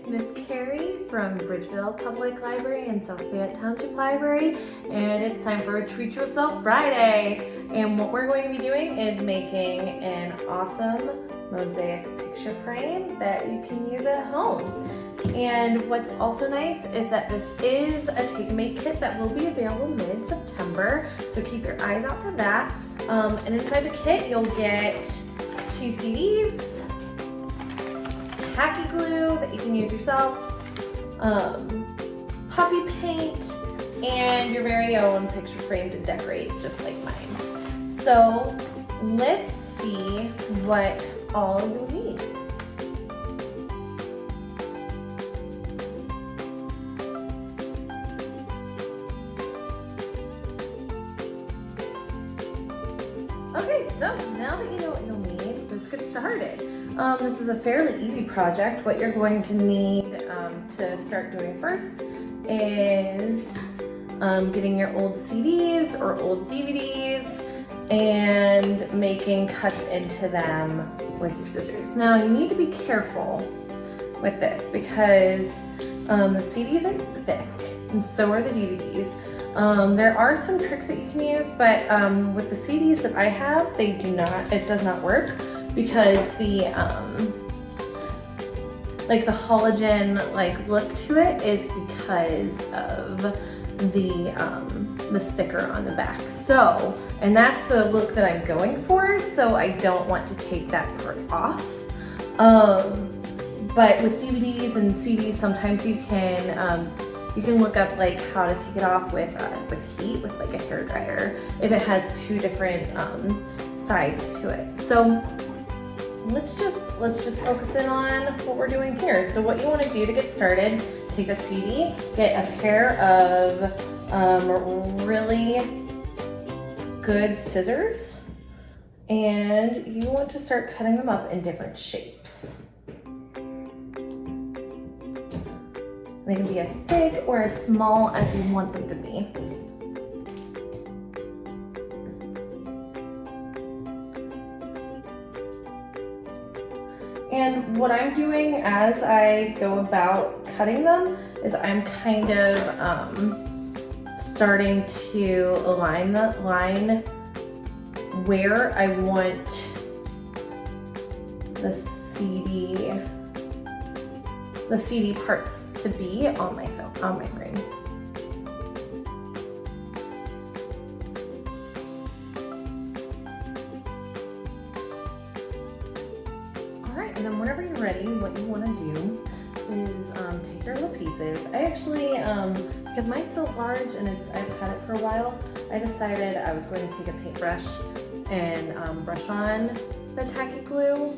it's Miss Carrie from Bridgeville Public Library and South Fayette Township Library, and it's time for a Treat Yourself Friday. And what we're going to be doing is making an awesome mosaic picture frame that you can use at home. And what's also nice is that this is a take and make kit that will be available mid-September, so keep your eyes out for that. And inside the kit you'll get 2 CDs, tacky glue that you can use yourself, puffy paint, and your very own picture frame to decorate just like mine. So let's see what all you'll need. Okay, so now that you know what you'll need, let's get started. This is a fairly easy project. What you're going to need to start doing first is getting your old CDs or old DVDs and making cuts into them with your scissors. Now you need to be careful with this because the CDs are thick and so are the DVDs. There are some tricks that you can use, but with the CDs that I have, it does not work because the the halogen look to it is because of the sticker on the back. So, and that's the look that I'm going for, so I don't want to take that part off. But with DVDs and CDs, sometimes you can look up how to take it off with heat, with a hair dryer, if it has 2 different sides to it. So let's just focus in on what we're doing here. So what you want to do to get started, take a CD, get a pair of really good scissors, and you want to start cutting them up in different shapes. They can be as big or as small as you want them to be. And what I'm doing as I go about cutting them is I'm kind of starting to align the line where I want the CD parts to be on my frame. Alright, and then whenever you're ready, what you want to do is take your little pieces. I actually, because mine's so large and I've had it for a while, I decided I was going to take a paintbrush and brush on the tacky glue.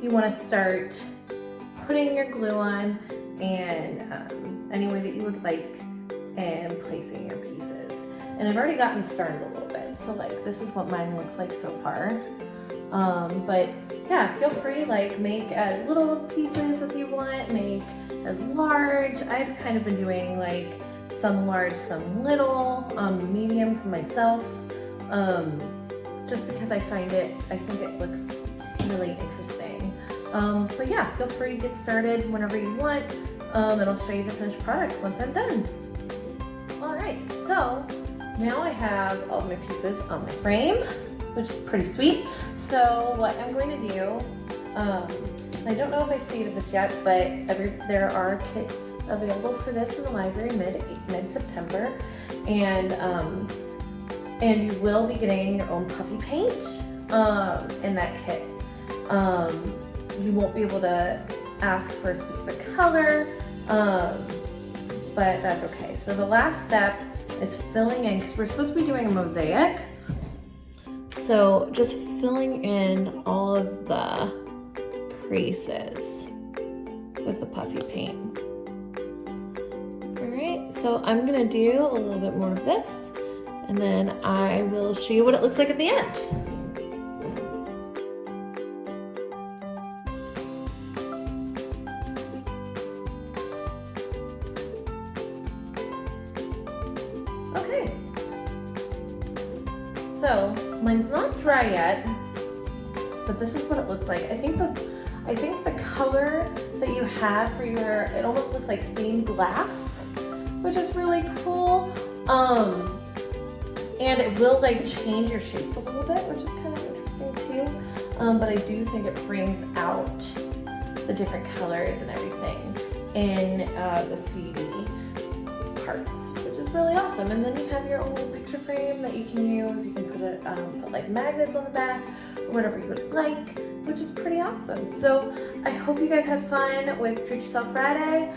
You want to start putting your glue on and any way that you would like, and placing your pieces. And I've already gotten started a little bit, so this is what mine looks like so far. But yeah, feel free, make as little pieces as you want, make as large. I've kind of been doing some large, some little, medium for myself, just because I think it looks really interesting. But yeah, feel free to get started whenever you want, and I'll show you the finished product once I'm done. Alright, so now I have all of my pieces on my frame, which is pretty sweet. So what I'm going to do, I don't know if I stated this yet, but there are kits available for this in the library mid-September, and you will be getting your own puffy paint in that kit. You won't be able to ask for a specific color, but that's okay. So the last step is filling in, because we're supposed to be doing a mosaic. So just filling in all of the creases with the puffy paint. All right, so I'm gonna do a little bit more of this, and then I will show you what it looks like at the end. Okay, so mine's not dry yet, but this is what it looks like. I think the color that you have for your, it almost looks like stained glass, which is really cool. And it will like change your shapes a little bit, which is kind of interesting too. But I do think it brings out the different colors and everything in the CD parts, which is really awesome. And then you have your own little picture frame that you can use. You can put it, put like magnets on the back or whatever you would like, which is pretty awesome. So I hope you guys had fun with Treat Yourself Friday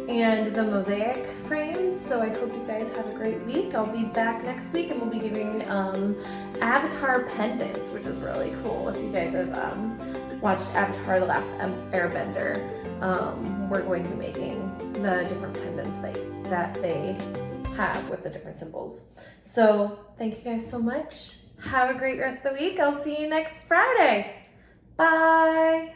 and the Mosaic frames. So I hope you guys have a great week. I'll be back next week and we'll be giving Avatar pendants, which is really cool. If you guys have watched Avatar: The Last Airbender, we're going to be making the different pendants that they have with the different symbols. So thank you guys so much. Have a great rest of the week. I'll see you next Friday. Bye.